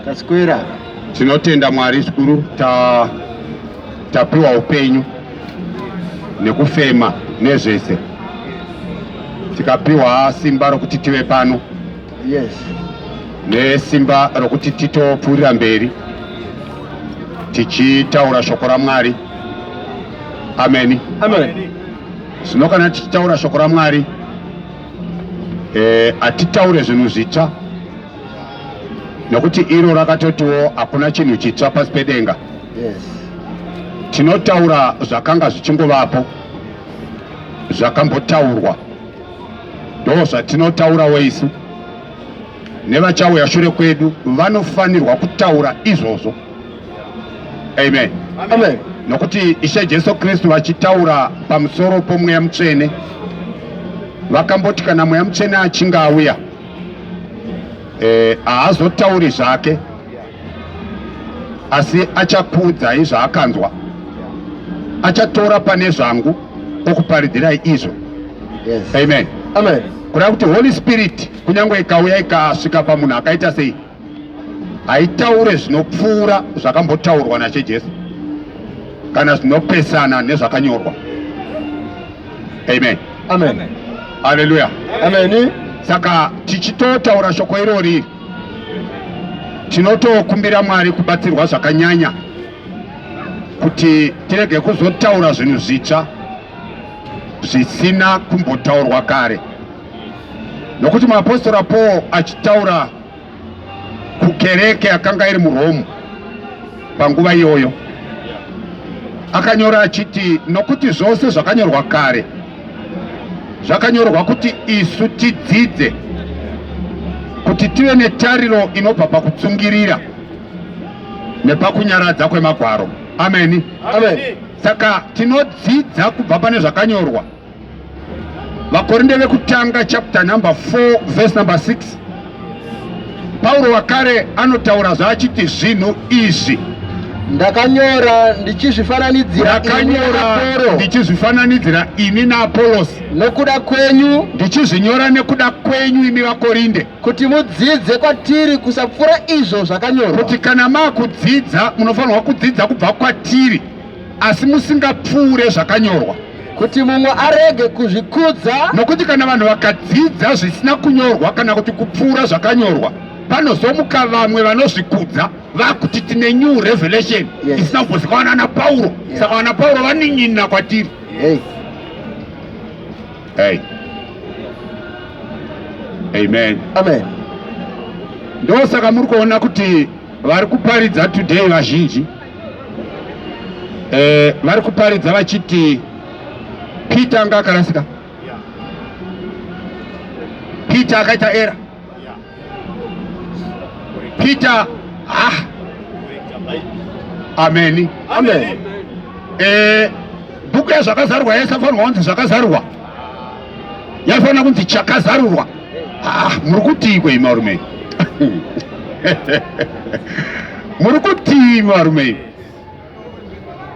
Taskwira. Tinotenda Mwari zvikuru tapiwa upenyu nekufema nezvese. Tikapiwa simba rokuti tive pano. Yes. Nesimba rokuti titopfuurira mberi tichitaura shoko raMwari. Amen. Amen. Zvino kana tichitaura shoko raMwari atitaure zvinhu zvitsva, nekuti iro rakatotiwo hakuna chinhu chitsva pasi pedenga. Yes. Tinotaura zvakanga zvichingovapo, zvakambotaurwa, ndo zvatinotaurawo isu. Nevachauya shure kwedu vanofanirwa kutaura izvozvo. Amen. Amen. Nokuti Ishe Jesu Kristu vachitaura pamusoro pomweya mutsvene vakamboti kana mweya mutsvene achinge auya haazotauri zvake, asi achakudza izvaakanzwa, achatora pane zvangu okuparidzirai izvo. Yes. Amen. Amen. Kureva kuti Holy Spirit kunyange ikauya ikasvika pamunhu akaita sei, haitaure zvinopfuura zvakambotaurwa naShe Jesu kana zvinopesana nezvakanyorwa. Amen. Amen. Haleluya. Amen. Saka tichitotaura shoko irori tinotokumbira Mwari kubatsirwa zvakanyanya kuti tirege kuzotaura zvinhu zvitsva zvisina kumbotaurwa kare. Nokuti muapostora Paul achitaura kukereke yakanga iri muRome panguva iyoyo akanyora achiti, nokuti zvose zvakanyorwa kare zvakanyorwa kuti isu tidzidze, kuti tive netariro inobva pakutsungirira nepakunyaradza kwemagwaro. Amen. Amen. Saka tinodzidza kubva pane zvakanyorwa. Vakorinde vekutanga chapter number 4 verse number 6, Paulo wakare anotaura zvaachiti zvinhu izvi ndakanyora ndichizvifananidzira ini naApolosi nokuda kwenyu, ndichizvinyora nekuda kwenyu imi vaKorinde, kuti mudzidze kwatiri kusapfuura izvo zvakanyorwa. kuti kana maakudzidza munofanirwa kudzidza kubva kwatiri, asi musingapfuure zvakanyorwa. Kuti mumwe arege kuzvikudza, nokuti kana vanhu vakadzidza zvisina kunyorwa kana kuti kupfuura zvakanyorwa, panozomuka vamwe vanozvikudza vakuti tine new revelation isina kuzikanwa naPauro. Saka vana Pauro vanin'ina kwatiri. Hey. Amen. Amen. Ndo saka muri kuona kuti vari kuparidza today vazhinji vari kuparidza vachiti Peter anga akarasika, Peter akaita era, Peter Amen. Amen. Bhuku yazvakazarurwa yaisafanirwa kunzi zvakazarurwa, yaifanira kunzi chakazarurwa. Muri kutii kwei marume? Muri kutii marume?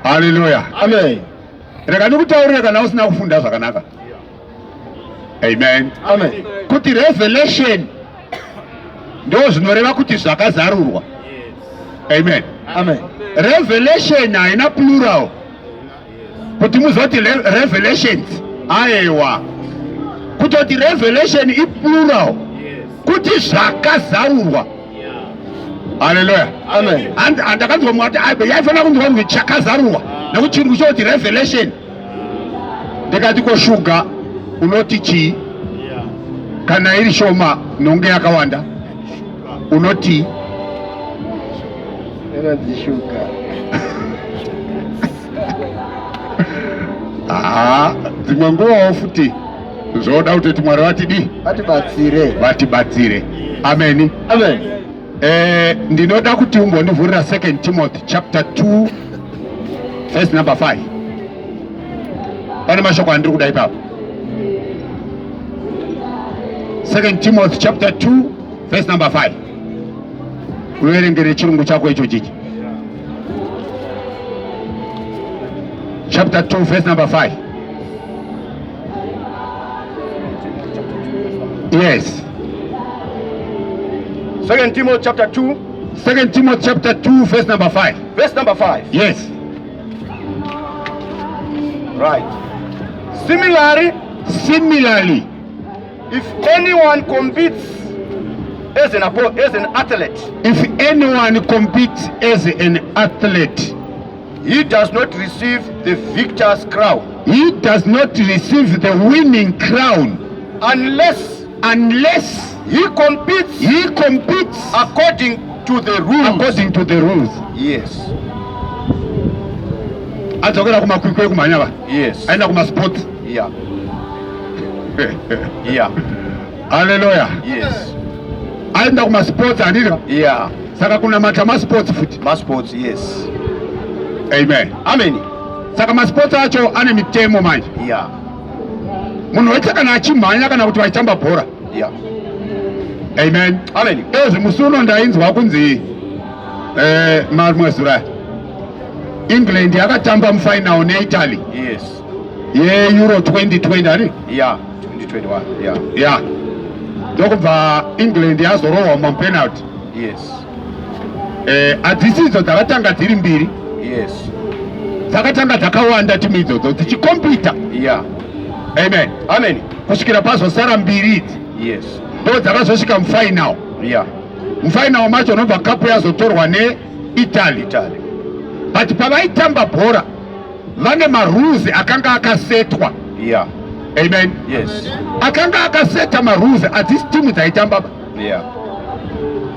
Haleluya. Amen. Rega ndikutaurira kana usina kufunda zvakanaka. Amen. Amen. Kuti revelation ndo zvinoreva kuti zvakazarurwa. Amen. Amen. Revelation haina plural kuti muzoti revelations. Aiwa, kutoti revelation i plural kuti zvakazarurwa. Haleluya. Amen. Andakanzwa mwati yaifanira kunzi chakazarurwa, nekuti chirungu choti revelation. Ndikati koshuga unoti chii? Kana iri shoma nonge yakawanda unoti inozishuka. Dzimwe nguvawo futi zvoda kuti Mwari vatibatsire. Amen. Amen. Ndinoda kuti umbondivhurira 2 Timothy chapter 2 verse number 5. Pane mashoko andiri kuda ipapo. 2 Timothy chapter 2 verse number 5. Uverengere chirungu chako icho chichi. Chapter 2 verse number 5. Yes. 2 Timothy chapter 2 2 Timothy chapter 2 verse number 5. Verse number 5. Yes. Right. Similarly, if anyone competes as an athlete, if anyone competes as an athlete, he does not receive the victor's crown. He does not receive the winning crown unless he competes according to the rules. According to the rules. Yes. Adzokera kumakwikwi kumanya ba. Yes. Aenda kuma sports. Yeah. Yeah. Hallelujah. Yes. Aenda kuma sports andira. Yeah. Saka kuna matama sports futi. Ma sports, yes. Amen. Amen. Saka ma sports acho ane mitemo manje. Yeah. Munhu wese kana achimhanya kana kuti vachitamba bhora. Yeah. Amen. Amen. Ezvi musuno ndainzwa kunzi mwezura England yakatamba mufinal neItaly. Yes. Euro 2020 ari? Yeah, 2021. Yeah. Yeah. Ndokubva England yazorohwa mupenalty. Yes. Adzisidzo dzakatanga dziri mbiri. Yes. Dzakatanga dzakawanda timu idzodzo dzichikompita. Yeah. Amen. Amen. Kusvikira pazosara mbiri idzi. Yes. Ndo dzakazosvika mufinal. Yeah. Mufinal macho nobva kapu yazotorwa neItaly. But pavaitamba bhora vane marules akanga akasetwa. Yeah. Amen. Yes. Akanga akaseta marules adzisi timu dzaitamba. Yeah.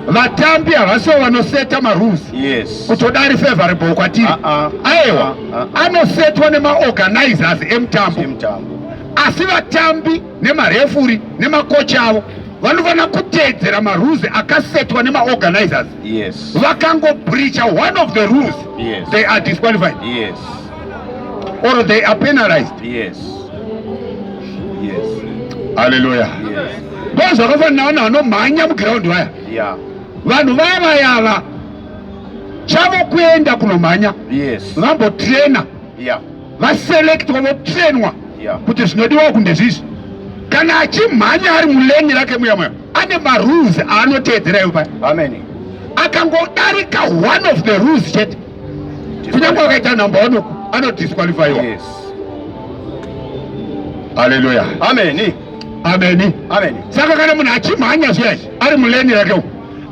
Vatambi havasiwo vanoseta marules. Yes. Kutodari favorable kwatiri. Aiwa. Anosetwa nemaorganizers emutambo. Asi vatambi nemarefuri nemakocha avo vanofana kuteedzera marules akasetwa nemaorganizers. Yes. Vakango breacha one of the rules. Yes. They are disqualified. Yes. Or they are penalized. Yes. Yes. Hallelujah. Yes. Bonza kufana vanomhanya muground vaya. Yeah. Vanhu vaya yava chavo kuenda kunomhanya. Yes. Vambotraina. Yeah. Vaselectwa votrainwa. Yeah. Kuti zvinodiwa kundezvizvi. Kana achimhanya ari muleni rake muya ane marules aanoteedzera ipa. Amen. Akangodarika one of the rules chete. Kunyange wakaita number 1 anodisqualify. Yes. Hallelujah. Amen. Amen. Amen. Saka kana munhu achimhanya zviyazvi ari muleni rake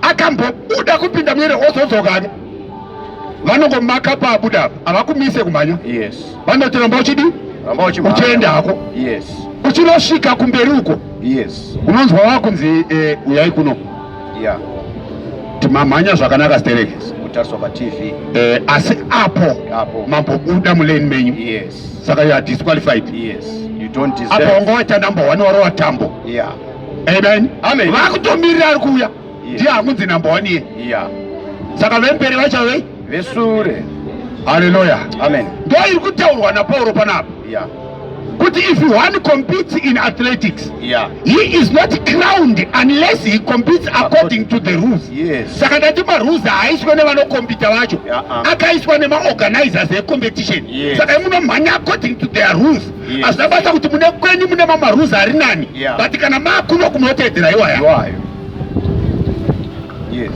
akambobuda kupinda muire ozodzoka vanongomaka paabuda havakumise kumhanya. Yes. Vanoti ramba uchidi uchienda hako. Yes. Uchinosvika kumberi uko. Yes. Unonzwa wakunzi uyai kuno. Yeah. Timamhanya zvakanaka stereke. Kutariswa paTV. Asi apo mambobuda muleni menyu. Yes. Saka you are disqualified. Yes. You don't deserve. Apo ungoita number 1 wari watambo. Yeah. Amen. Amen. Vakutomirira ari kuuya. Ndiye hakunzi number 1 iye. Yeah. Saka vemberi vachavei vesure. Hallelujah. Amen. Ndo iri kutaurwa naPauro panapa. Yeah. Kuti if one competes in athletics, yeah, he is not crowned unless he competes according to the rules. Yes. Saka ndati marules haaiswa nevanokompita vacho, akaiswa nemaorganizers ecompetition. Yes. Saka munomhanya according to their rules. Yes. Hazvina basa kuti mune kwenyu mune mamarules ari nani. Yeah. But kana makuno kunoteedzera iwaya. Yes.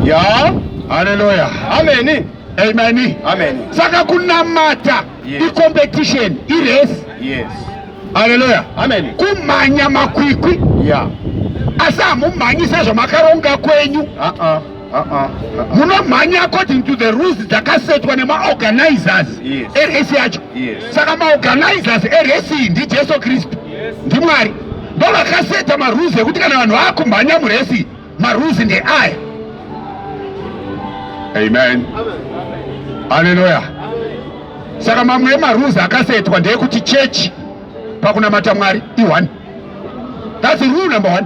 Yeah. Hallelujah. Amen. Amen. Amen. Saka kunamata. Yes. I-competition, i-race. Yes. Hallelujah. Amen. Kumhanya makwikwi. Yeah. Asa mumhanyisa zvamakaronga kwenyu. Munomhanya according to the rules dzakasetwa nemaorganizers. Yes. Erace yacho. Yes. Saka maorganizers erace iyi ndiJesu Kristu. Ndimwari. Ndo vakaseta marules ekuti kana vanhu vakumhanya murace marules ndeaya. Amen. Hallelujah. Saka mamwe emarules akasetwa ndeyekuti church pakunamata Mwari i1. That's rule number 1.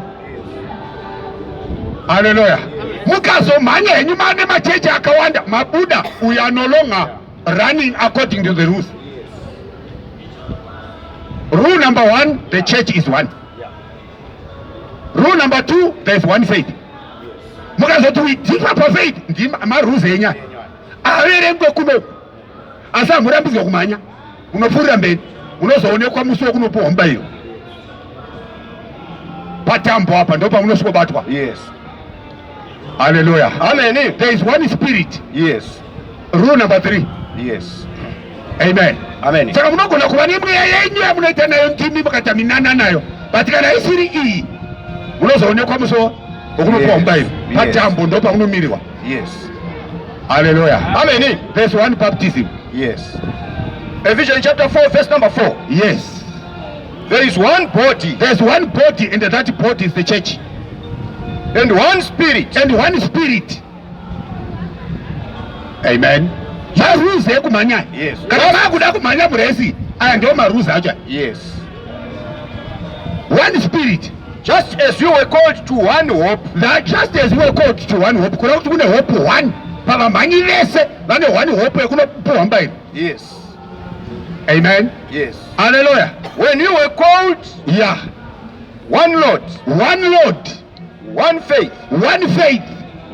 Hallelujah. Mukazomhanya henyu mane machechi akawanda mabuda, we are no longer running according to the rules. Rule number 1, the church is one. Rule number 2, there is one faith. Mukazoti we differ per faith, ndi marules enya. Averengwe kuno. Asa murambidzwa kumhanya. Unopfuurira mberi. Unozoonekwa musi wekunopuwa mubairo. Patambo apa ndo pamunosvikobatwa. Yes. Hallelujah. Amen. There is one spirit. Yes. Rule number 3. Yes. Amen. Amen. Saka munogona kuva nemweya yenyu munoita nayo ndimi mukataminana nayo, but kana isiri iyi munozoonekwa muso okunopuwa mubairo patambo ndo paunomirirwa. Yes. Hallelujah. Amen. There's one baptism. Yes. Ephesians chapter 4 verse number 4. Yes. There is one body. There's one body, and that body is the church. And one spirit. And one spirit. Amen. Maruzi ekumanya. Yes. Kana makuda kumanya muresi, aya ndio maruzi acha. Yes. One spirit. Just as you were called to one hope. That just as you were called to one hope. Kuna kuti kune hope one. Pava manyi vese vane one hope ekunopuwa mbairo. Yes. Amen. Yes. Hallelujah. When you were called. Yeah. One Lord. One Lord. One faith. One faith.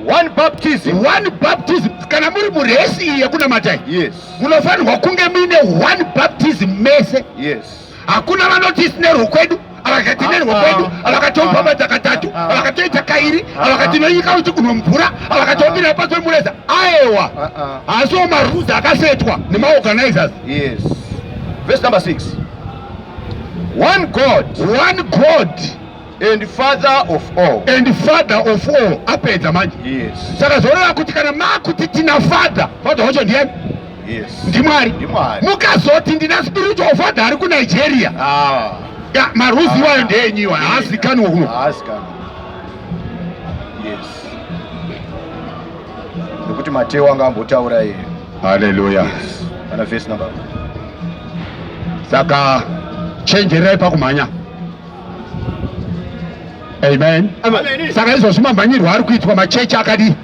One baptism. One baptism. Kana muri muresi iya kuna matai. Yes. Munofanirwa kunge mine one baptism mese. Yes. Hakuna vanoti sinero kwedu, avakati nerwo kwedu, avakatopa matakatatu, avakatoita kairi, avakatinoyika uti kuno mvura, avakatopira paswe mureza. Aewa. Aso maruzi akasetwa nemaorganizers. Yes. Verse number 6. One God. One God. And Father of all. And Father of all. Apedza manje. Yes. Saka zoreva kuti kana makuti tina father. Father wacho ndiye? Yes. Ndimwari. Mukazoti ndina spiritual father ari ku Nigeria. Ya maruzi wayo ndenyiwa. Asikani uno. Asikani. Yes. Ndokuti Mateo angambotaura iye. Hallelujah. Yes. Ana verse number. Saka chenjerai pakumhanya. Amen. Amen. Saka izvo mambanyirwa ari kuitwa machechi akadi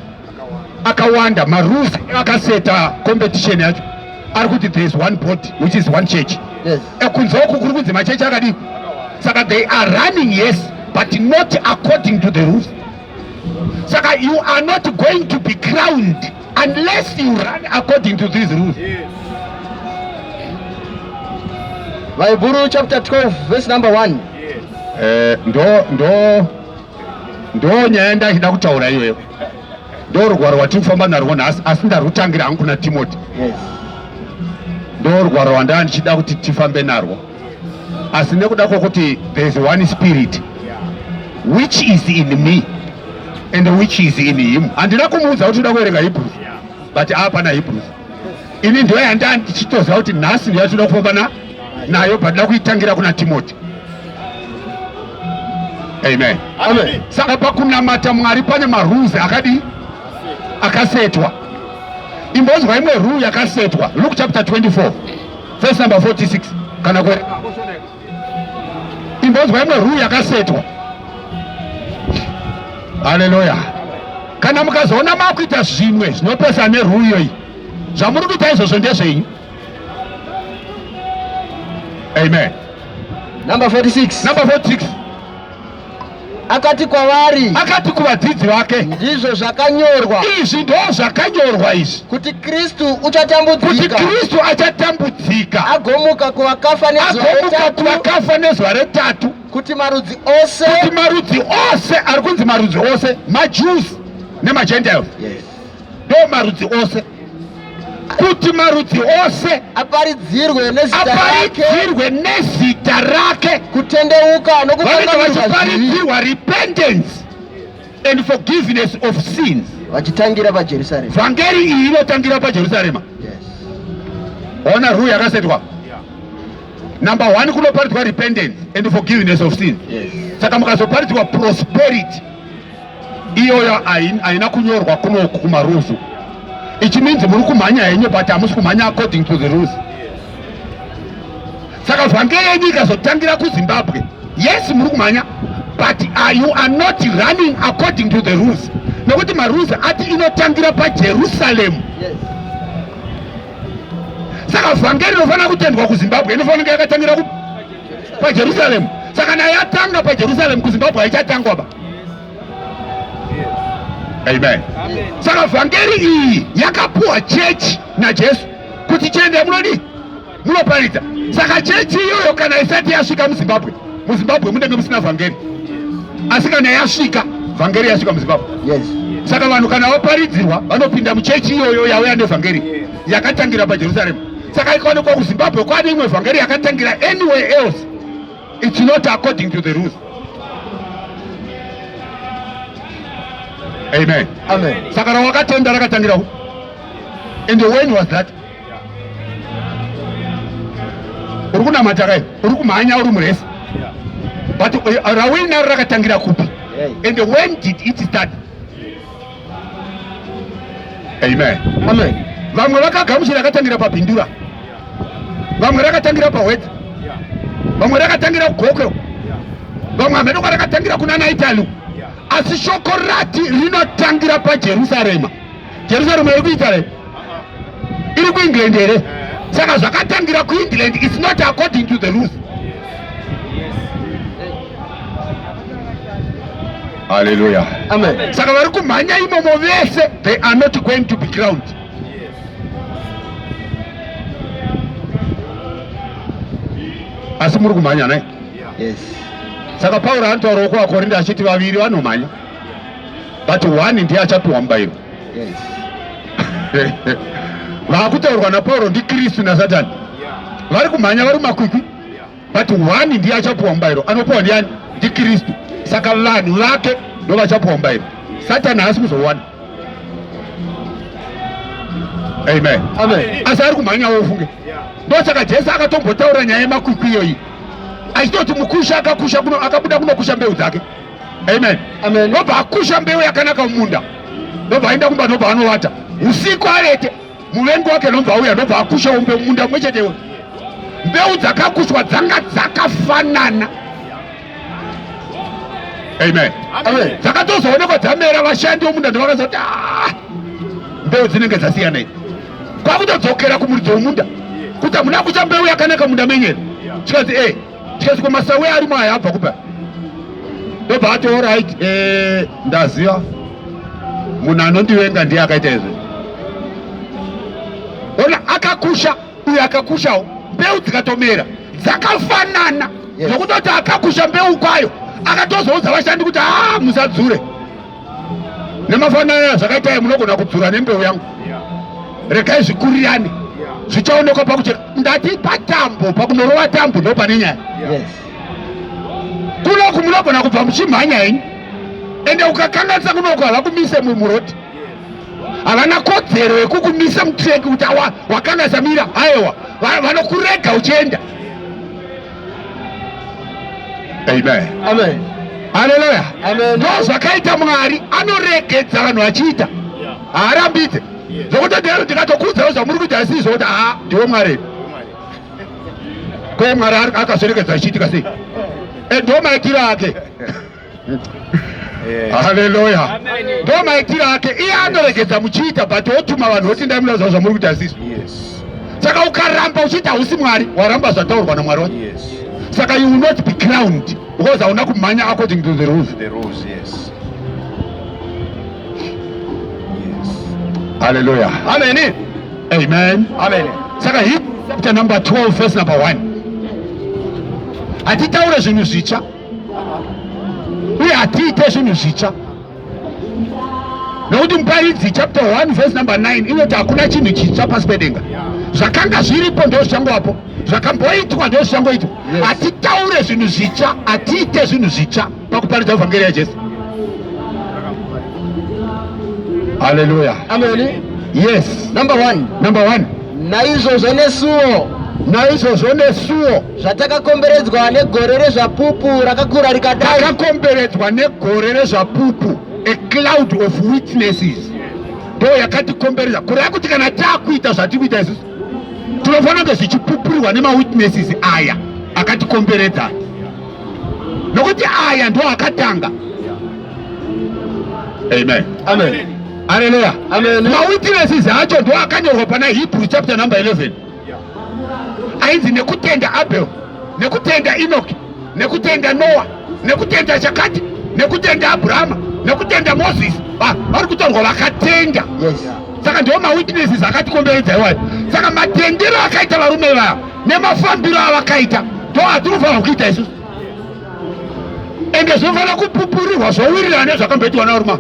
akawanda marules akaseta competition yacho ari kuti there is one body which is one church. Yes. Ekunzwa uku kuri kunzi machechi akadi. Saka they are running, yes, but not according to the rules. Saka you are not going to be crowned unless you run according to these rules. Yes. Vaibhuru chapter 12 verse number 1. ndo nyaya ndachida kutaura iyoyo. Ndo rugwaro rwatifamba narwo nhasi, asi ndarutangira hangu kuna Timothy. Yes. Ndo rugwaro rwandava ndichida kuti tifambe narwo, asi nekuda kwokuti there is one spirit which is in me and which is in him. Handina kumuudza kuti uda kuverenga Hebrews, but apana Hebrews. Ini ndo yanda ndichitoziva kuti nhasi ndiyo yatoda kufamba nayo, but nda kuitangira kuna Timothy. Amen. Amen. Saka pakunamata Mwari pane marules akadi akasetwa. Imbonzwa imwe rule yakasetwa. Luke chapter 24 verse number 46. Kana kwe imbonzwa imwe rule yakasetwa. Hallelujah. Kana mukazoona makuita zvimwe zvinopesa nerule iyoyi, zvamuri kuita izvozvo ndezvenyu. Amen. Number 46. Number 46. Akati kwavari, akati kuvadzidzi vake, ndizvo zvakanyorwa. Izvi ndo zvakanyorwa izvi, kuti Kristu uchatambudzika, kuti Kristu achatambudzika agomuka kuvakafa nezuva retatu, kuti marudzi ose ari kunzi marudzi ose, maJews nemaGentiles. Yes. Ndo marudzi ose, kuti marudzi ose aparidzirwe nezita rake, kutendeuka nokuparidzirwa repentance and forgiveness of sins. Vachitangira paJerusarema. Vhangeri iyi inotangira paJerusarema. Yes. Ona rule yakasetwa. Number 1 kunoparidzwa repentance and forgiveness of sins. Yes. Saka mukazoparidzwa prosperity, iyoyo haina kunyorwa kunoku kumarules. Ichi means muri kumhanya henyu, but hamusi kumhanya according to the rules. Saka vhangeri yenyu ikazotangira kuZimbabwe, yes muri kumhanya, but you are not running according to the rules. Nokuti marules ati inotangira paJerusalem. Yes. Saka vhangeri inofanira kutendwa kuZimbabwe, inofanira yakatangira paJerusalem. Saka nayo yatanga paJerusalem, kuZimbabwe haichatangwa ba. Amen. Saka vhangeri iyi yakapuwa chechi naJesu kuti chiende munoparidza. Saka chechi iyoyo kana isati yasvika muZimbabwe munenge musina vhangeri, asi kana yasvika vhangeri yasvika muzimbabwe. Yes. Saka vanhu kana vaparidzirwa vanopinda muchechi iyoyo yauya nevhangeri yakatangira pajerusarema. Saka ikaonekwa kuzimbabwe kwane imwe vhangeri yakatangira anywhere else, it's not according to the rules. Amen. Amen. Saka rawakatenda rakatangira hu. And when was that? Uri kunamata kai, uri kumhanya uri muresi. But rawina rakatangira kupi? And when did it start? Amen. Amen. Vamwe vakagamuchira rakatangira pabhindura, vamwe rakatangira pawedza, vamwe rakatangira kugokero, vamwe amenoka rakatangira kuna naitalu. Asi shoko rati rinotangira pajerusarema. Jerusalema iri kuitare, iri kuEngland here. Saka zvakatangira kuEngland, it's not according to the rules. Hallelujah. Amen. Saka vari kumhanya imomo vese, they are not going to be crowned. Asi muri kumhanya nai? Yes. Saka Pauro anotaura kuvakorinde achiti vaviri vanomhanya, but one ndiye achapiwa mubayiro. Yes. Vakutaurwa naPauro ndiKristu naSatani. Vari kumhanya vari makwikwi, but one ndiye achapiwa mubayiro. Anopiwa ndiani? ndiKristu. Saka vanhu vake ndo vachapiwa mubayiro. Satani haasi kuzowana. Amen. Amen. Asi ari kumhanyawo ufunge. Ndosaka Jesu akatombotaura nyaya yemakwikwi iyoyi, achitoti mukusha akakusha kuno, akabuda kunokusha mbeu dzake. Amen. Amen. Ndobva akusha mbeu yakanaka mumunda, ndobva aenda kumba, ndobva anovata usiku arete, muvengi wake ndobva auya, ndobva akushawo mbeu munda mwechetewo. Mbeu dzakakushwa dzanga dzakafanana. Amen. Amen. Dzakatozoonekwa dzamera, vashandi vomunda ndovakazoti mbeu dzinenge dzasiyana idzi. Kwakutodzokera kumuridzi womunda kuti hamuna kusha mbeu yakanaka munda menyere. Chikazi kwamasawe arimo aya abva kupa. Ndobva ati alright, ndaziva munhu anondivenga ndiye akaita izvi. Ona akakusha, uyo akakushawo, mbeu dzikatomera dzakafanana. Yes. Nokutoti akakusha mbeu kwayo akatozoudza vashandi kuti musadzure nemafanana zvakaita munogona kudzura nembeu yangu. Regai zvikurirane, zvichaonekwa pakucheka. Ndati patambo, pakunorova tambo ndo pane nyaya. Yes. Kunoku munogona kubva muchimhanya henyu, ende ukakanganisa kunoku havakumise muroti, havana kodzero yekukumisa mutreki kuti wakanganisa mira. Aiwa, vanokurega uchienda. Amen. Amen. Haleluya. Amen. Ndo zvakaita Mwari, anoregedza vanhu vachiita, haarambidze. Zvokuti ndero ndikatokuudzawo zvamuri kuita isizvo kuti ndiwe Mwari. Ko Mwari akazviregedza zvichiitika sei? Ndo maitiro ake. Haleluya. Ndo maitiro ake, iye anoregedza muchiita, but otuma vanhu voti ndaimuudza zvamuri kuita isizvo. Saka ukaramba uchiita hausi Mwari, waramba zvataurwa naMwari wacho. Saka you will not be crowned because hauna kumhanya according to the rules. Yes. Hallelujah. Amen. Amen. Amen. Saka Hebrews chapter number 12 verse number 1. Hatitaure zvinhu zvitsva uye hatiite zvinhu zvitsva, nokuti muparidzi chapter 1 verse number 9 inoti hakuna chinhu chitsva pasi pedenga. Zvakanga zviripo ndo zvichangovapo, zvakamboitwa ndo zvichangoitwa. Hatitaure zvinhu zvitsva, hatiite zvinhu zvitsva pakuparidza vhangeri yaJesu. Hallelujah. Amen. Yes. Number 1. Number 1. Naizvozvo nesuo zvatakakomberedzwa negore rezvapupu rakakura rikadai. Takakomberedzwa negore rezvapupu, a cloud of witnesses. Ndo yakatikomberedza kureva kuti kana taakuita zvatikuita isusu tinofanira kunge zvichipupurirwa nemawitnesses aya akatikomberedza, nokuti aya ndo akatanga. Amen. Amen. Hallelujah. Amen. Mawitnesses acho ndo akanyorwa pana Hebrews chapter number 11. Ainzi nekutenda Abel, nekutenda Enoch, nekutenda Noah, nekutenda chakati, nekutenda Abrahama, nekutenda Moses. Vari kutaurwa vakatenda. Yes. Saka ndiwo mawitnesses akatikomberedza iwayo. Saka matendero akaita varume vaya nemafambiro avakaita ndo atinofanira kuita isusu. ende zvinofana kupupurirwa zvowirirana nezvakamboitwa naRoma.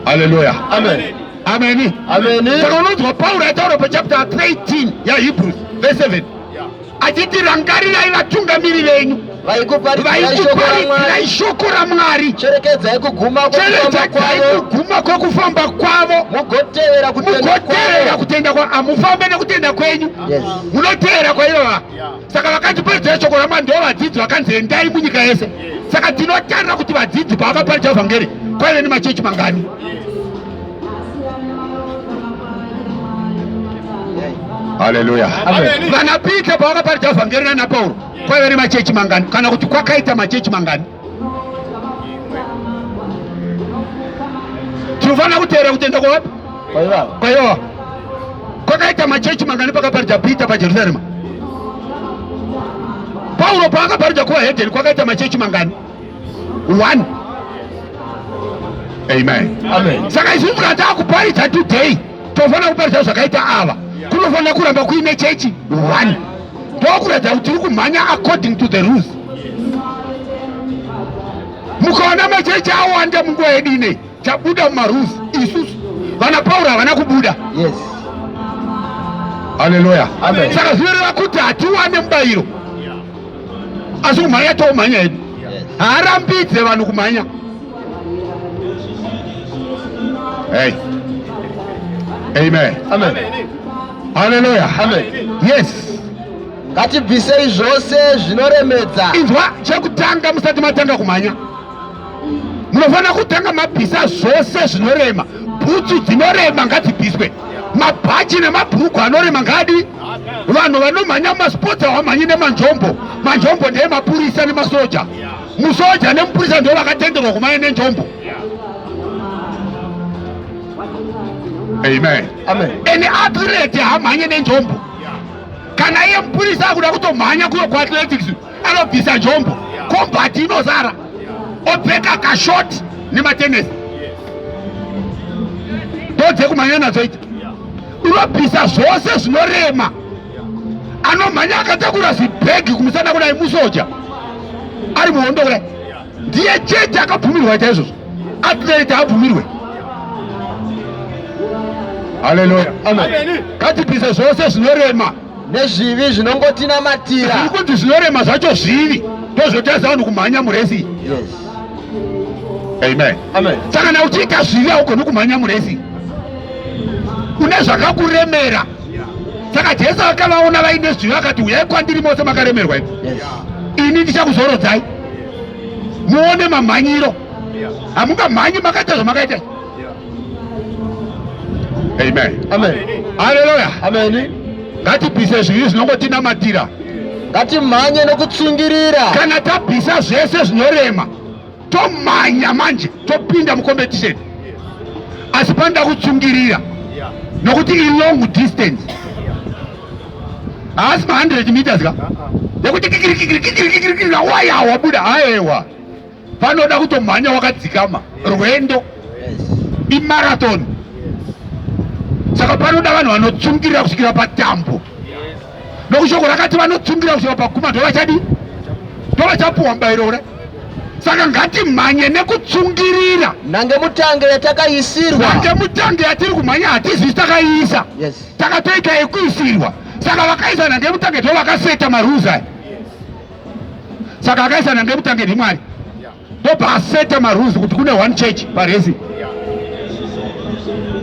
Haleluya, Amen. ameni, Amen. saka unonzwa Pauro ataura pachapter 13 yaHebrews verse 7 achiti rangarirai vatungamiri venyu vaikuparidzirai shoko raMwari, cherechedzai kuguma kwekufamba kwavo, mugotevera kutenda kwavo. Hamufambe nekutenda kwenyu, munotevera kwaivava. Saka vakatiparidzira shoko raMwari ndivo vadzidzi vakanzi endai munyika yese. Saka tinotarira kuti vadzidzi pavakaparidza vhangeri kwaive nemachechi mangani. Haleluya, vana Pita pavakaparidza vhangeri naPauro kwaive nemachechi mangani, kana kuti kwakaita machechi mangani. Tinofanira kuteera kutenda kwawapi? Kwaivava. Kwakaita machechi mangani pakaparidza Pita paJerusarema? Pauro paakaparidza kuvaHedheni kwakaita machechi mangani? 1. Amen. Saka isusu tikatakuparidza today tofanira kuparidza zvakaita ava, kunofanira kuramba kuine chechi 1. Ndokuratidza kuti tiri kumhanya according to the rules. Mukaona machechi awanda munguva yedu inei, tabuda mumarules. Isusu vana Pauro havana kubuda. Haleluya. Saka zvinoreva kuti hatiwane mubayiro, asi kumhanya toumhanya hedu. Haarambidze vanhu kumhanya. Hey. Amen. Haleluya. Yes. Ngatibvisei zvose zvinoremedza. Inzwa, chekutanga musati matanga kumhanya, munofanira kutanga mabvisa zvose zvinorema. Bhutsu dzinorema ngadzibviswe, mabhachi nemabhurugwa anorema ngadi. Vanhu vanomhanya mumaspotsi havamhanyi nemanjombo. Manjombo ndeemapurisa nemasoja. Musoja nemupurisa ndo vakatenderwa kumhanya nenjombo. Amen. Ene athlete hamhanye nenjombo. Kana iye mupurisa akuda kutomhanya kuyo kuathletics, anobvisa njombo, kombati inozara, opfeka kashoti nematenesi. Ndodze kumhanya nadzo idzi. Unobvisa zvose zvinorema. Anomhanya akatakura zvibhegi kumusana kudai musoja, ari muhondo kudai, ndiye chete akabvumirwa ita izvozvo. Athlete haabvumirwe. Haleluya. Ngatibvise zvose zvinorema nezvivi zvinongotinamatira. Zviri kuti zvinorema zvacho zvivi ndozvotadza vanhu kumhanya muresi. Amen. Saka kana uchiita zvivi haugoni kumhanya muresi, une zvakakuremera. Saka Jesu akavaona vaine zvivi akati, uyai kwandiri mose makaremerwa imi, ini ndichakuzorodzai. Muone mamhanyiro, hamungamhanyi makaita zvamakaita. Amen. Haleluya. Ngatibvise zvivi zvinongotinamatira. Ngatimhanye nokutsungirira. Kana tabvisa zvese zvinorema, tomhanya manje, topinda mucompetition. Asi panda kutsungirira, nokuti ilong distance. Haasi ma100 meters ka, yekuti kikirikikirikirikirikiri waya wabuda. Aewa, panoda kutomhanya wakadzikama. Rwendo imarathon. Saka panoda vanhu vanotsungirira kusvikira patambo. Nokushoko rakati vanotsungira kusvika paguma ndovachadi, ndovachapuwa mubayiro ure. Saka ngatimhanye nekutsungirira. Nange mutange yatakaisirwa. Nange mutange yatiri kumhanya hatizivi takaiisa. Takatoita yekuisirwa. Saka vakaisa nange mutange ndo vakaseta marules. Saka akaisa nange mutange ndiMwari, ndobva aseta marules kuti kune one church paresi.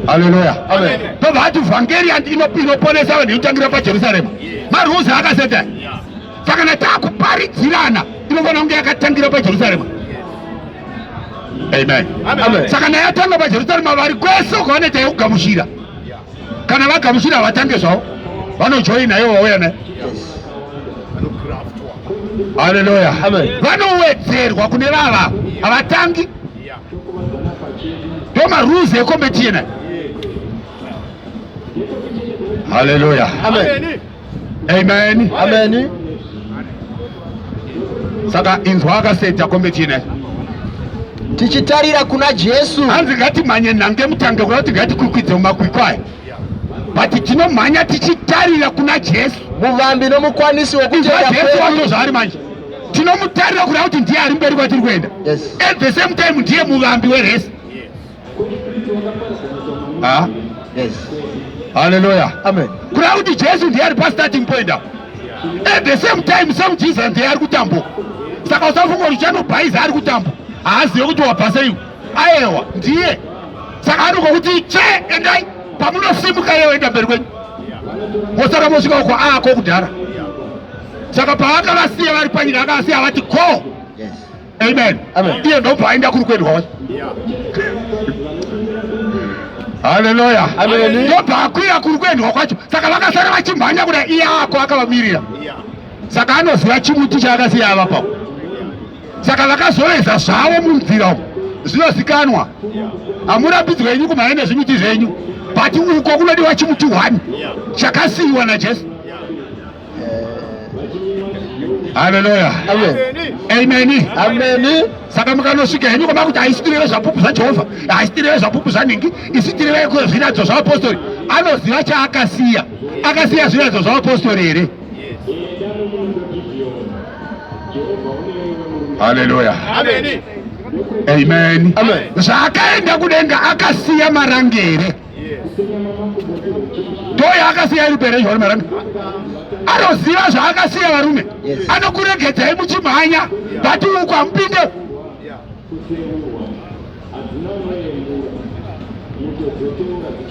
Haleluya. Ndobva ati vhangeri inoponesa vanhu inotangira paJerusarema. Marules akaseta. Saka natakuparidzirana inofanira kunge yakatangira paJerusarema. Amen. Saka nayatanga paJerusarema, vari kwese kwavanoita yekugamuchira. Kana vagamuchira vatange zvavo, vanojoina ivo vauya naye. Haleluya. Vanowedzerwa kune vava havatangi. Ndo marules ekompetition. Haleluya. Amen. Saka inzwa akaseta competition. Tichitarira kuna Jesu. Hanzi ngatimhanye nange mutange kuda kuti ngatikwikwidzwe mumakwikwi aya. But tinomhanya tichitarira kuna Jesu, muvambi nomukwanisi wokutenda kwedu. Jesu wacho zvaari manje. tinomutarira kuda kuti ndiye ari mberi kwatiri kuenda. Yes. At the same time ndiye muvambi weresi. Yes. Hallelujah. Amen. Kuda kuti Jesu ndiye ari pastarting point apo. At the same time same Jesus ndiye ari kutambuka. Saka usafunga kuti chanobhayiza ari kutambuka. Haazive kuti wabhasa iwe. Aiwa ndiye. Saka anokuti che endai pamunosimuka iye enda mberi kwenyu. Mosaka mosvika uko ako kudhara. Saka paakavasiya vari panyika akavasiya vati go. Yes. Amen. Amen. Iye ndobva aenda kuri kwendwa wacho. Hallelujah. Amen. Ndobva akwira kuri kwendwa kwacho. Saka vakasara vachimhanya kuda iye ako akavamirira. Saka anoziva chimuti chaakasiya ava papo. Saka vakazoveza zvavo munzira umu zvinozikanwa. Hamurambidzwe henyu kumhanya nezvimuti zvenyu. But uko kunodiwa chimuti 1 chakasiyiwa naJesu. Hallelujah. Amen. Amen. Amen. Saka mukanosvika henyu kwamba kuti haisitireve zvapupu zvaJehovha, haisitireve zvapupu zvanhingi, isitireve zviratidzo zvaapostori. Anoziva chaakasiya. Akasiya zviratidzo zvaapostori here. Hallelujah. Amen. Amen. Amen. Zvaakaenda kudenga akasiya marangere. Ndoya akasiya liberation vari maranga. Anoziva zvaakasiya varume. Yes. Anokuregedzai muchimhanya bati uko hamupinde.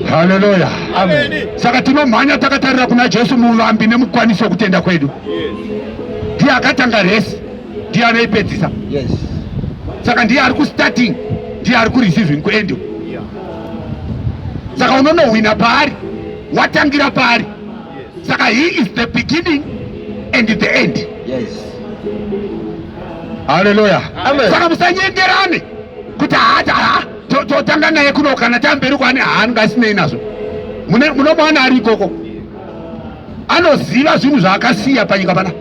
Hallelujah. Amen. Saka tinomhanya takatarira kuna Jesu muvambi nemukwanisi wekutenda kwedu. Ndiye akatanga resi, ndiye anoipedzisa. Yes. Saka ndiye ari kustarting, ndiye ari kureceiving kuendo. Saka unonohwina paari, watangira paari. Saka he is the beginning and the end. Yes. Hallelujah. Amen. Saka musanyengerane kuti totanga naye kuno kana tamberi kwani haangasinei nazvo. Munomaona ari ikoko. Anoziva zvinhu zvaakasiya panyika pana.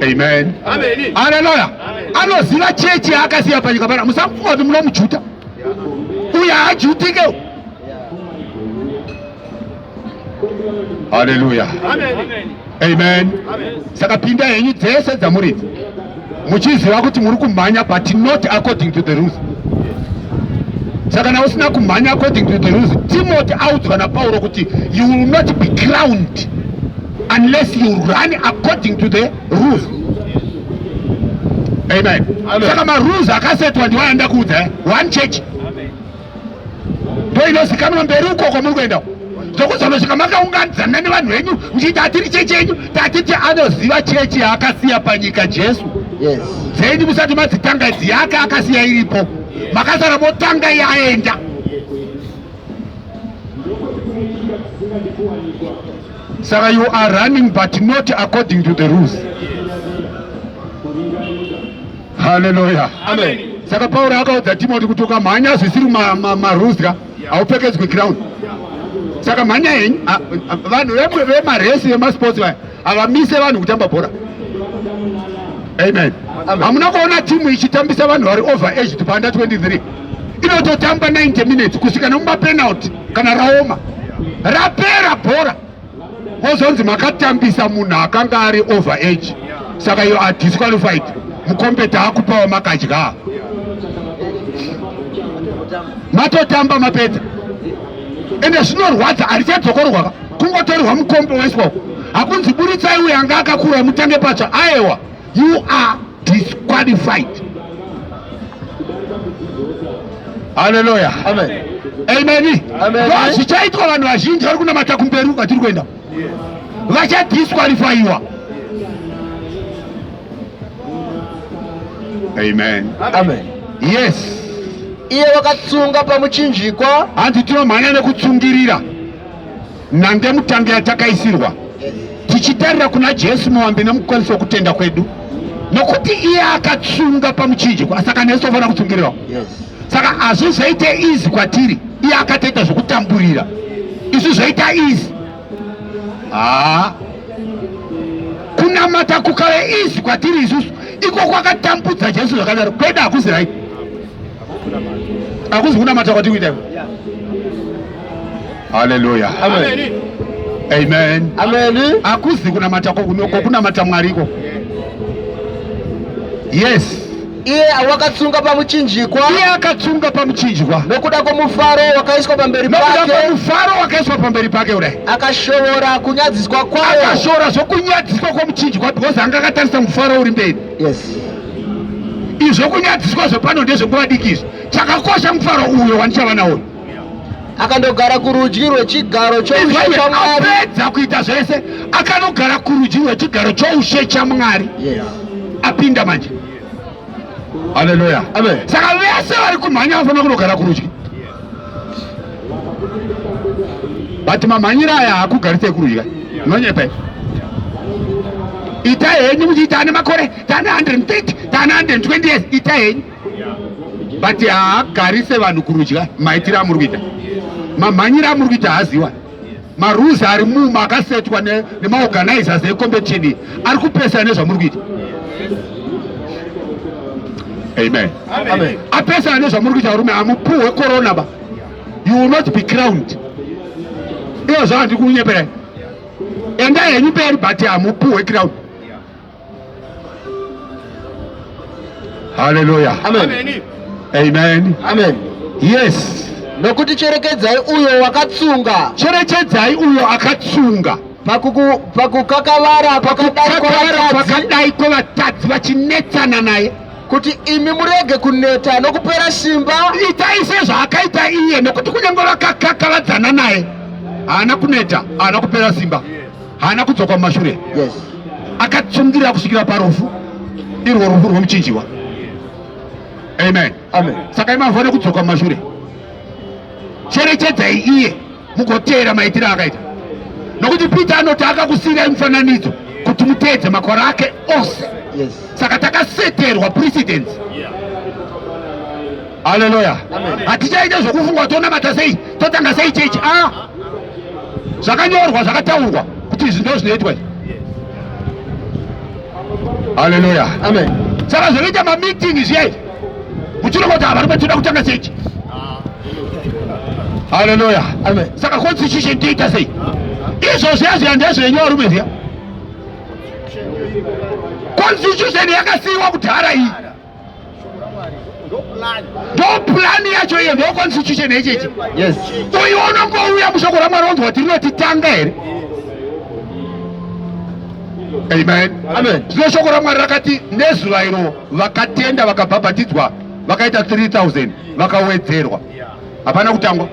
Amen. Amen. Hallelujah. Anoziva chechi yaakasiya panyika pana. Musafunga kuti munomujuta. Uye haajutike. Hallelujah. Amen. Amen. Amen. Saka pinda henyu dzese dzamuridzi muchiziva kuti muri kumhanya but not according to the rules. Saka na usina kumhanya according to the rules, Timothy audzwa naPauro kuti you will not be crowned unless you run according to the rules. Amen. Saka marules akasetwa ndiwaenda kuudza one church. Ndo inozikanwa mberi ukoko muri kuenda. Zokuzonosvika makaunganidzana nevanhu venyu muchiita hatiri chechi yenyu, tatiti anoziva chechi yaakasiya panyika Jesu. Yes. Zeni musati madzitanga idzi yake akasiya iripo, makasara motanga yaenda. Saka you are running but not according to the rules. Hallelujah. Amen. Saka Pauro akaudza Timothy kuti ukamhanya zvisiri marules ka haupfekedzwi crown. Saka mhanya henyu vanhu vemaresi vemasports vaya havamise vanhu kutamba bhora. Amen. Hamuna kuona timu ichitambisa vanhu vari over age panda 23 inototamba 90 minutes kusvika nemumapenalty kana raoma rapera bhora wozonzi makatambisa munhu akanga ari over age, saka you are disqualified. Mukombeta akupawa makadya, matotamba mapedza ende zvinorwadza. Harichadzokorwa kungotorwa mukombe weiswa, hakunzi buritsai uyo anga akakura mutange patsva. Aiwa, you are disqualified. Hallelujah. Amen. Amen. Amen. Zvichaitwa vanhu vazhinji vari kunamata kumberi kwatiri kuenda, vachadisqualifyiwa. Amen. Amen. Yes. Iye wakatsunga pamuchinjikwa. Hanzi tinomhanya nekutsungirira nange mutange yatakaisirwa, tichitarira kuna Jesu muvambi nemukwanisi wekutenda kwedu, nokuti iye akatsunga pamuchinjikwa. Saka nesu tofanira kutsungirira. Yes. Saka hazvizoite izi kwatiri, iye akatoita zvokutamburira, isu zvoita izi. Kunamata kukave izi kwatiri isusu, iko kwakatambudza Jesu zvakadaro. Kwedu hakuzi right, hakuzi kunamata kwatiri kuita. Hallelujah. Amen. Amen. Amen. Hakuzi kunamata kunoko kunamata Mwariko. Yes. Iye wakatsunga pamuchinjikwa. Iye akatsunga pamuchinjikwa. Nokuda kwamufaro wakaiswa pamberi pake. Nokuda kwamufaro wakaiswa pamberi pake kudai. Akashobora kunyadziswa kwawo. Akashobora zvokunyadziswa kwamuchinjikwa because anga akatarisa mufaro uri mberi. Yes. Izvo kunyadziswa zvopano ndezvekuvadikizva. Chakakosha mufaro uyo wandichava nawo. Akandogara kurudyi rwechigaro choushe chaMwari. Apedza kuita zvese akanogara kurudyi rwechigaro choushe chaMwari. Yes. Apinda manje. Haleluya. Amen. Saka vese vari kumhanya vanofanira kunogara kurudyi. But mamhanyira aya hakugarisei kurudyi. Nonyepa. Ita henyu muchiita ane makore tane 130 tane 120 years ita henyu. But haagarise vanhu kurudya maitiro amuri kuita. Mamhanyira amuri kuita haaziwa. Marules ari muma akasetwa nemaorganizers ecompetition ari kupesana nezvamuri kuita. Amen. Amen. Apesana nezvamuri kuita varume hamupuhwe corona ba. You will not be crowned. Iyo zvandiri kunyepera. Enda henyu mberi but hamupuhwe crown. Hallelujah. Amen. Amen. Amen. Yes. Nokuti cherechedzai uyo wakatsunga. Cherechedzai uyo akatsunga. Pakukakavara pakadai kwevatadzi vachinetsana naye. Kuti imi murege kuneta nokupera simba. Itai sezvaakaita iye nokuti kunyange vakakakavadzana naye haana kuneta, haana kupera simba, haana kudzoka mumashure. Yes. Akatsungirira kusvikira parofu, irwo rufu rwomuchinjiwa. Amen. Amen. Saka imafanira kudzoka mumashure. Cherechedzai iye mugoteera maitiro akaita. Nokuti Peter anoti akakusiyirai mufananidzo kuti muteedze makore ake ose. Yes. Saka takaseterwa precedence. Haleluya. Hatichaita zvokufunga tonamata sei totanga sei chechi. Zvakanyorwa zvakataurwa kuti izvi ndizvo zvinoitwa. Haleluya. Amen. Saka zvoita mameeting zviya muchinongoti varume toda kutanga chechi. Haleluya. Amen. Saka constitution toita sei izvo zviya zviya ndezvenyu varume zviya. Constitution yakasiyiwa kudhara iyi. Ndo plan yacho iyo ndo constitution yechechi. Yes. Uyu unongouya mushoko raMwari wanzi wati rinotitanga here. Amen. Amen. Zvino shoko raMwari rakati nezuva iro vakatenda vakabhabhatidzwa vakaita 3000 vakawedzerwa. Hapana kutangwa.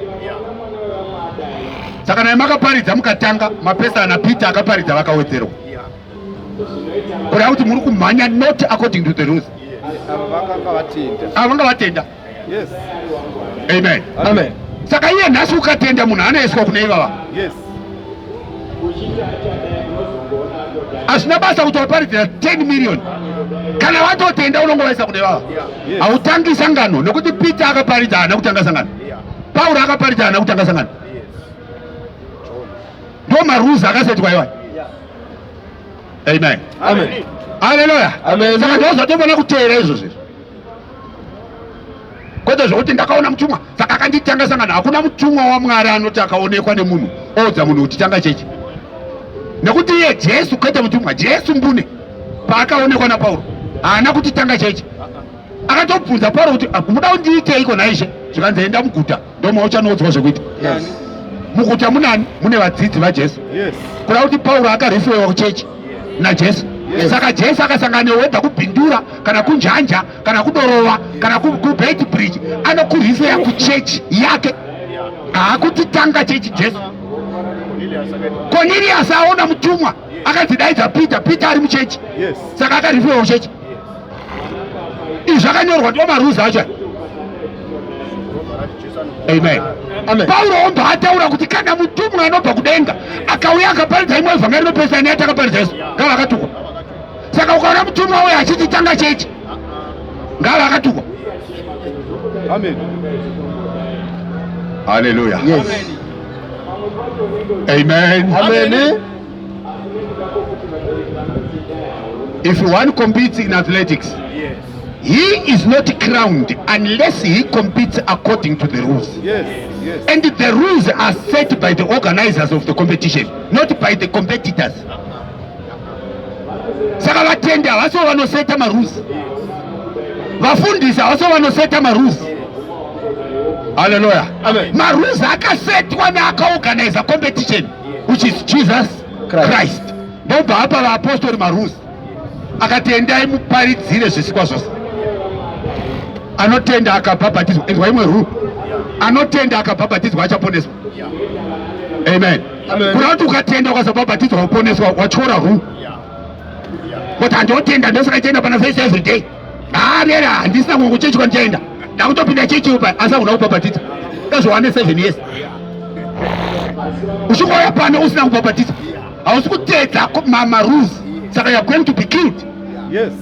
Saka naye makaparidza mukatanga mapesana Peter akaparidza vakawedzerwa. Kuda kuti muri kumhanya not according to the rules. Avanga vatenda. Yes. Amen. Amen. Saka iye nhasi ukatenda munhu anaiswa kune ivava. Yes. Hazvina basa kuti waparidzira 10 million. Kana watotenda unongovaisa kune ivava. Hautangi sangano nokuti Peter akaparidza haana kutanga sangano. Pauro akaparidza haana kutanga sangano. Ndo marules akasetwa iwayo. Amen. Amen. Haleluya. Amen. Saka ndozvatobona kuteera izvo zvinhu. Kwete zvokuti ndakaona mutumwa saka akanditanga sangano. Hakuna mutumwa waMwari anoti akaonekwa nemunhu oudza munhu kuti tanga chechi. Nekuti iye Jesu kwete mutumwa, Jesu mbune paakaonekwa naPauro haana kuti tanga chechi. Akatobvunza Pauro kuti muda kundiiteiko naishe? Zvikanzi enda muguta ndomauchanoudzwa zvekuita. Yes. Muguta munani? Mune vadzidzi vaJesu. Yes. Kuda kuti Pauro akarefewa kuchechi naJesu. Saka Jesu akasangana newedza kubhindura kana kunjanja kana kudorova kana kubait bridge anokurifeya kuchechi yake. Haakuti tanga chechi Jesu. Cornelius aona mutumwa akadzidaidza Peter, Peter ari muchechi. Yes. Saka akarifewa kuchechi. Izvi zvakanyorwa ndo marules acho. Amen. Amen. Pauro ombva ataura kuti kana mutumwa anobva kudenga akauya akaparidza imwe vhangeri rinopesana neyati akaparidza Yesu ngava akatukwa. Saka ukaona mutumwa uyo achiti tanga chechi ngava akatukwa. Amen. Hallelujah. Yes. Amen. Amen. If one competes in athletics, Yes. he is not crowned unless he competes according to the rules. Yes. Yes. And the rules are set by the organizers of the competition, not by the competitors. Saka vatendi havasi vanoseta marules, vafundisi havasi vanoseta marules. Hallelujah. Amen. Marules akasetwa neakaorganiza competition, which is Jesus Christ. Ndobva apa vaapostoli marules akati endai muparidzire zvisikwa zvose. Anotenda akabhabhatidzwa, inzwa imwe rule, anotenda akabhabhatidzwa achaponeswa. Amen. Kuna kuti ukatenda ukasabhabhatidzwa uponeswa, watyora rule. Kuti handotenda ndosakachaenda pana face every day. Rera handisina kungu chechi kwanichaenda, ndakutopinda chechi upa asi hakuna kubhabhatidzwa. Ezvowane 7 years uchingouya pano usina kubhabhatidzwa, hausi kuteedza marules, saka you are going to be killed. Yes.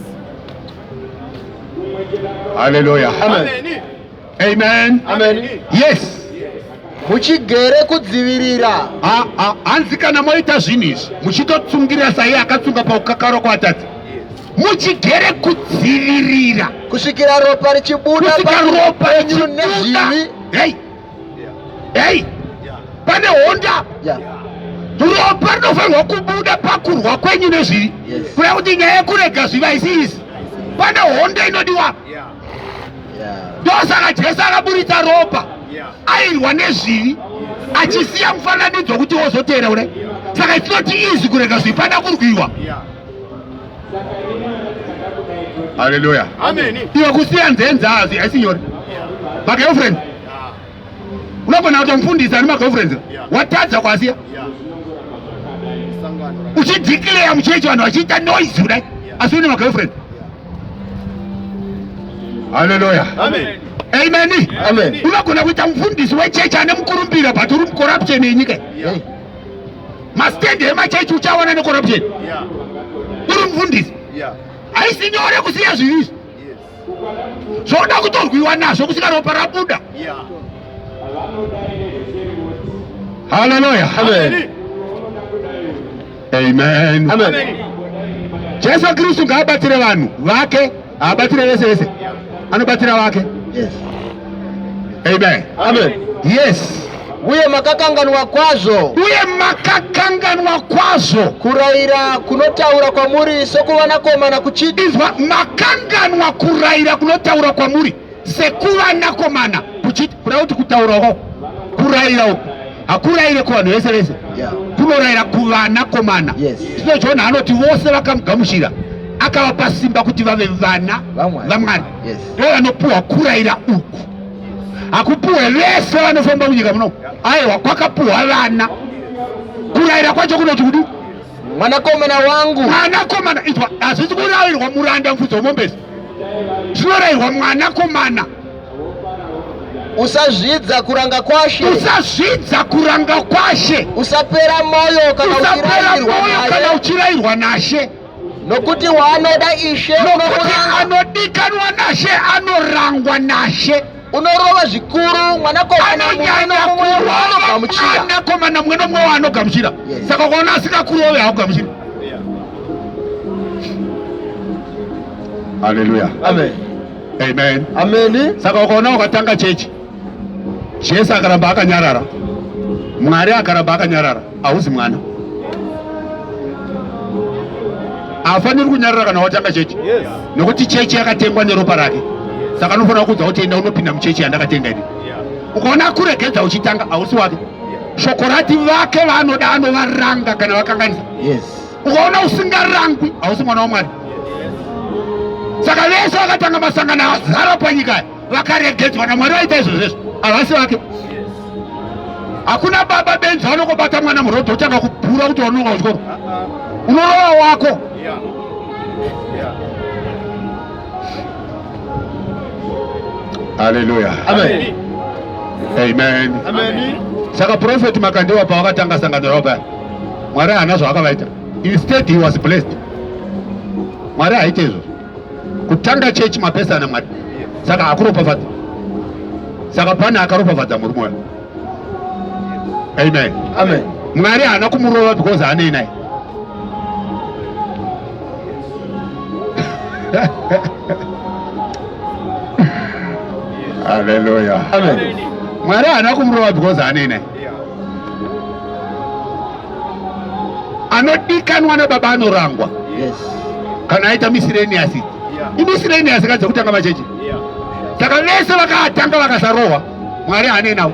Hallelujah. Amen. Amen. Amen. Yes. Muchigere kudzivirira. Hanzi kana moita zvinhu izvi muchitotsungirira sai akatsunga paukakaro kwatadzi, muchigere kudzivirira kusvikira ropa richibuda kusvika ropa nezvivi. Hey, pane honda, ropa rinofanirwa kubuda pakurwa kwenyu nezvivi, kuya kuti nyaya yekurega zvivi haisi izi, pane honda inodiwa. Ndosaka Jesu akaburitsa ropa airwa nezvivi achisiya mufananidzo kuti wozoteera ure. Saka it's not easy kurega zvivi, pana kurwiwa. Hallelujah. Amen. Iwe kusiya nzenzazi haisi nyore. Ma-girlfriend, unogona kuti mufundisi ane ma-girlfriends watadza kwasiya, uchidhikileya muchechi vanhu vachiita noise kudai, asi une ma-girlfriend. Hallelujah. Amen. Amen. Amen. Unogona kuita mufundisi wechechi ane mukurumbira but uri mucorruption yenyika. Mastendi emachechi uchawana necorruption. Uri mufundisi. Haisi nyore kusiya zvivi. Zvoda kutorwiwa nazvo kusvika ropa rabuda. Hallelujah. Amen. Amen. Amen. Jesu Kristu ngaabatsire vanhu vake, haabatsire vese vese, anobatsira vake. Yes. Amen. Amen. Yes. Uye makakanganwa kwazvo kurayira kunotaura kwamuri sekuva nakomana kuchidizwa. Makanganwa kurayira kunotaura kwamuri sekuva nakomana kuchiti, kuda kuti kutaurawo kurayira uku hakurayire kuvanhu vese vese, kunorayira kuvana komana. Zvino John anoti vose vakamugamuchira akavapa simba kuti vave vana vaMwari. Ndivo vanopuhwa kurayira uku, hakupuhwe vese vanofamba munyika muno. Aiwa, kwakapuhwa vana. Kurayira kwacho kunoti kudi mwanakomana wangu. Mwanakomana itwa hazvisi kurayirwa muranda mufudzi wemombezi, zvinorayirwa mwanakomana. Usazvidza kuranga kwashe. Usazvidza kuranga kwashe. Usapera moyo kana uchirayirwa nashe. Nokuti waanoda Ishe, nokuti anodikanwa nashe anorangwa nashe. Unorova zvikuru mwanakomana mumwe nomwe waanogamuchira. Saka ukaona asikakurove hakugamuchira. Hallelujah. Amen. Amen. Amen. Saka ukaona ukatanga chechi, Jesu akaramba akanyarara, Mwari akaramba akanyarara, hausi mwana. Hafaniri kunyarara kana watanga chechi. Nokuti chechi yakatengwa neropa rake. Saka unofanira kudza kuti enda unopinda muchechi yandakatenga ini. Ukaona akuregedza uchitanga hausi wake. Shokorati vake vaanoda anovaranga kana vakanganisa. Ukaona usingarangwi hausi mwana waMwari. Saka vese vakatanga masangano azara panyika vakaregedzwa naMwari vaita izvozvo havasi vake. Hakuna baba benzi vanongobata mwana murodhi otanga kubhura kuti wanonga kuchikoro, unorova wako. Hallelujah. Amen. Amen. Amen. Saka prophet Makandiwa pavakatanga sangano rao paya, Mwari haana zvakavaita. Instead he was blessed. Mwari haite izvozvo. Kutanga chechi mapesa naMwari. Saka hakuropafadza. Saka pane akaropafadza murume wayo. Amen. Amen. Mwari haana kumurova because haanei naye. Hallelujah. Amen. Mwari haana kumurova because haanei naye. Anodikanwa nababa anorangwa. kana aita miscellaneous. Imiscellaneous kadza kutanga machechi. Saka vese vakatanga vakasarohwa Mwari ane nawo.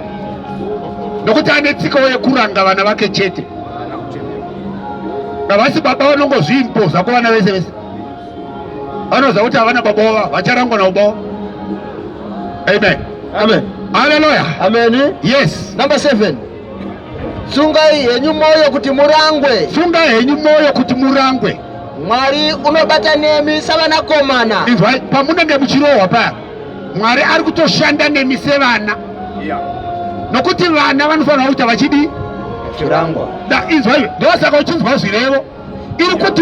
Nokuti ane tsika yekuranga vana vake chete. Ngavasi baba vanongozviimpoza kuvana vese vese. Vanoziva kuti havana baba vacharangwa naubo. Amen. Amen. Hallelujah. Amen. Yes. Number 7. Sungai henyu moyo kuti murangwe. Sunga henyu moyo kuti murangwe. Mwari unobata nemi savanakomana. Izwa pamunenge muchirohwa paya. Mwari ari kutoshanda nemi sevana. Nokuti vana vanofanira kuita vachidi chirangwa. Izwa ndosaka uchinzwa zvirevo iri kuti